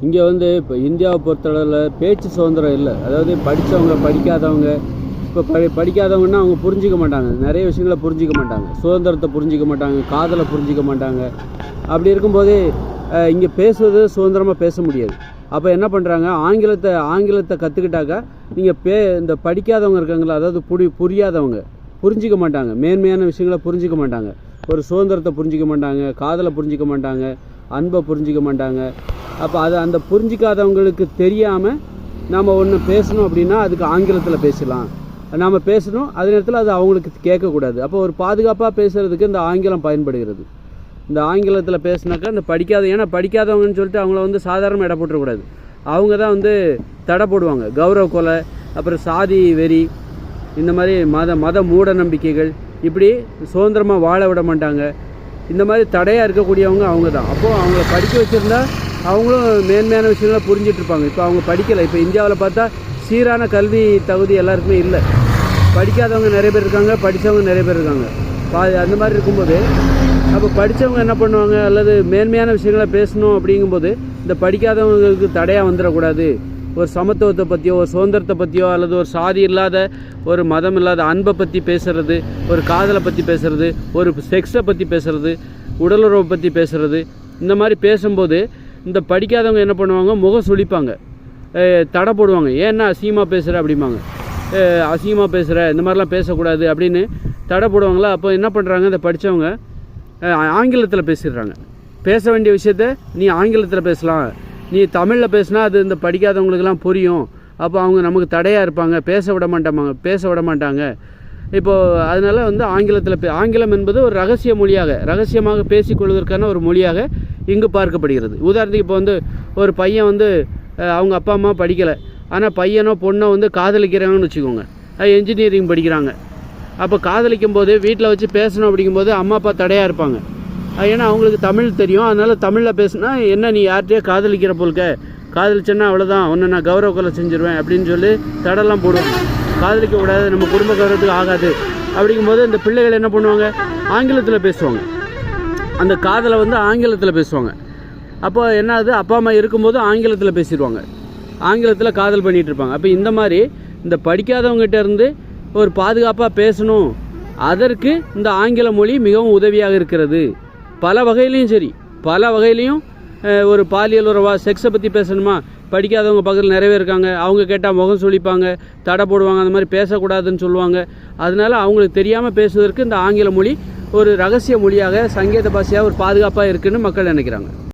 இங்கே வந்து இப்போ இந்தியாவை பொறுத்தளவில் பேச்சு சுதந்திரம் இல்லை. அதாவது படித்தவங்க படிக்காதவங்க, இப்போ படிக்காதவங்கன்னா அவங்க புரிஞ்சிக்க மாட்டாங்க, நிறைய விஷயங்களை புரிஞ்சிக்க மாட்டாங்க, சுதந்திரத்தை புரிஞ்சிக்க மாட்டாங்க, காதலை புரிஞ்சிக்க மாட்டாங்க. அப்படி இருக்கும்போதே இங்கே பேசுவது சுதந்திரமாக பேச முடியாது. அப்போ என்ன பண்ணுறாங்க, ஆங்கிலத்தை கற்றுக்கிட்டாக்கா நீங்கள் இந்த படிக்காதவங்க இருக்காங்களா, அதாவது புரியாதவங்க புரிஞ்சிக்க மாட்டாங்க, மேன்மையான விஷயங்களை புரிஞ்சிக்க மாட்டாங்க, ஒரு சுதந்திரத்தை புரிஞ்சிக்க மாட்டாங்க, காதலை புரிஞ்சிக்க மாட்டாங்க, அன்பை புரிஞ்சிக்க மாட்டாங்க. அப்போ அந்த புரிஞ்சிக்காதவங்களுக்கு தெரியாமல் நாம் ஒன்று பேசணும் அப்படின்னா அதுக்கு ஆங்கிலத்தில் பேசலாம், நாம் பேசணும். அதே நேரத்தில் அது அவங்களுக்கு கேட்கக்கூடாது. அப்போ ஒரு பாதுகாப்பாக பேசுகிறதுக்கு இந்த ஆங்கிலம் பயன்படுகிறது. இந்த ஆங்கிலத்தில் பேசினாக்கா இந்த ஏன்னா படிக்காதவங்கன்னு சொல்லிட்டு அவங்கள வந்து சாதாரணமாக இட போட்டுறக்கூடாது. அவங்க தான் வந்து தடை போடுவாங்க. கௌரவ கொலை, அப்புறம் சாதி வெறி, இந்த மாதிரி மத மூட நம்பிக்கைகள், இப்படி சுதந்திரமாக வாழ விட மாட்டாங்க. இந்த மாதிரி தடையாக இருக்கக்கூடியவங்க அவங்க தான். அப்போது அவங்கள படிக்க வச்சுருந்தா அவங்களும் மேன்மையான விஷயங்களை புரிஞ்சிட்ருப்பாங்க. இப்போ அவங்க படிக்கலை. இப்போ இந்தியாவில் பார்த்தா சீரான கல்வி தகுதி எல்லாருக்குமே இல்லை. படிக்காதவங்க நிறைய பேர் இருக்காங்க, படித்தவங்க நிறைய பேர் இருக்காங்க. அந்த மாதிரி இருக்கும்போது அப்போ படித்தவங்க என்ன பண்ணுவாங்க, அல்லது மேன்மையான விஷயங்களை பேசணும் அப்படிங்கும்போது இந்த படிக்காதவங்களுக்கு தடையாக வந்துடக்கூடாது. ஒரு சமத்துவத்தை பற்றியோ, ஒரு சுதந்திரத்தை பற்றியோ, அல்லது ஒரு சாதி இல்லாத, ஒரு மதம் இல்லாத அன்பை பற்றி பேசுகிறது, ஒரு காதலை பற்றி பேசுகிறது, ஒரு செக்ஸை பற்றி பேசுகிறது, உடலுறவை பற்றி பேசுகிறது. இந்த மாதிரி பேசும்போது இந்த படிக்காதவங்க என்ன பண்ணுவாங்க, முகம் சுளிப்பாங்க, தடை போடுவாங்க. ஏன்னா அசிங்கமாக பேசுகிற அப்படிம்பாங்க, அசிங்கமாக பேசுகிற, இந்த மாதிரிலாம் பேசக்கூடாது அப்படின்னு தடை போடுவாங்களா. அப்போ என்ன பண்ணுறாங்க, இந்த படித்தவங்க ஆங்கிலத்தில் பேசிடுறாங்க. பேச வேண்டிய விஷயத்த நீ ஆங்கிலத்தில் பேசலாம், நீ தமிழில் பேசினா அது இந்த படிக்காதவங்களுக்கெல்லாம் புரியும், அப்போ அவங்க நமக்கு தடையாக இருப்பாங்க, பேச விட மாட்டாங்க. இப்போது அதனால் வந்து ஆங்கிலம் என்பது ஒரு ரகசியமாக பேசிக்கொள்வதற்கான ஒரு மொழியாக இங்கு பார்க்கப்படுகிறது. உதாரணத்துக்கு இப்போ வந்து ஒரு பையன் வந்து அவங்க அப்பா அம்மா படிக்கலை, ஆனால் பையனோ பொண்ணோ வந்து காதலிக்கிறாங்கன்னு வச்சுக்கோங்க, என்ஜினியரிங் படிக்கிறாங்க. அப்போ காதலிக்கும் போது வீட்டில் வச்சு பேசணும் அப்படிங்கும்போது அம்மா அப்பா தடையாக இருப்பாங்க. ஏன்னா அவங்களுக்கு தமிழ் தெரியும். அதனால் தமிழில் பேசுனா, என்ன நீ யார்கிட்டயோ காதலிக்கிற போல்க, காதலிச்சேன்னா அவ்வளோதான், ஒன்று நான் கௌரவ கொலை செஞ்சுருவேன் அப்படின்னு சொல்லி தடைலாம் போடுவாங்க. காதலிக்க கூடாது, நம்ம குடும்ப கௌரவத்துக்கு ஆகாது. அப்படிங்கும்போது இந்த பிள்ளைகள் என்ன பண்ணுவாங்க, ஆங்கிலத்தில் பேசுவாங்க, அந்த காதலை வந்து ஆங்கிலத்தில் பேசுவாங்க. அப்போ என்ன ஆகுது, அப்பா அம்மா இருக்கும்போது ஆங்கிலத்தில் பேசிடுவாங்க, ஆங்கிலத்தில் காதல் பண்ணிகிட்டு இருப்பாங்க. அப்போ இந்த மாதிரி இந்த படிக்காதவங்ககிட்ட இருந்து ஒரு பாதுகாப்பாக பேசணும், அதற்கு இந்த ஆங்கில மொழி மிகவும் உதவியாக இருக்கிறது. பல வகையிலையும் சரி, பல வகையிலையும் ஒரு பாலியல் உறவா, செக்ஸை பற்றி பேசணுமா, படிக்காதவங்க பக்கத்தில் நிறைய பேர் இருக்காங்க, அவங்க கேட்டால் முகம் சுளிப்பாங்க, தடை போடுவாங்க, அந்த மாதிரி பேசக்கூடாதுன்னு சொல்லுவாங்க. அதனால அவங்களுக்கு தெரியாமல் பேசுவதற்கு இந்த ஆங்கில மொழி ஒரு ரகசிய மொழியாக, சங்கேத பாஷையாக ஒரு பாதுகாப்பாக இருக்குதுன்னு மக்கள் நினைக்கிறாங்க.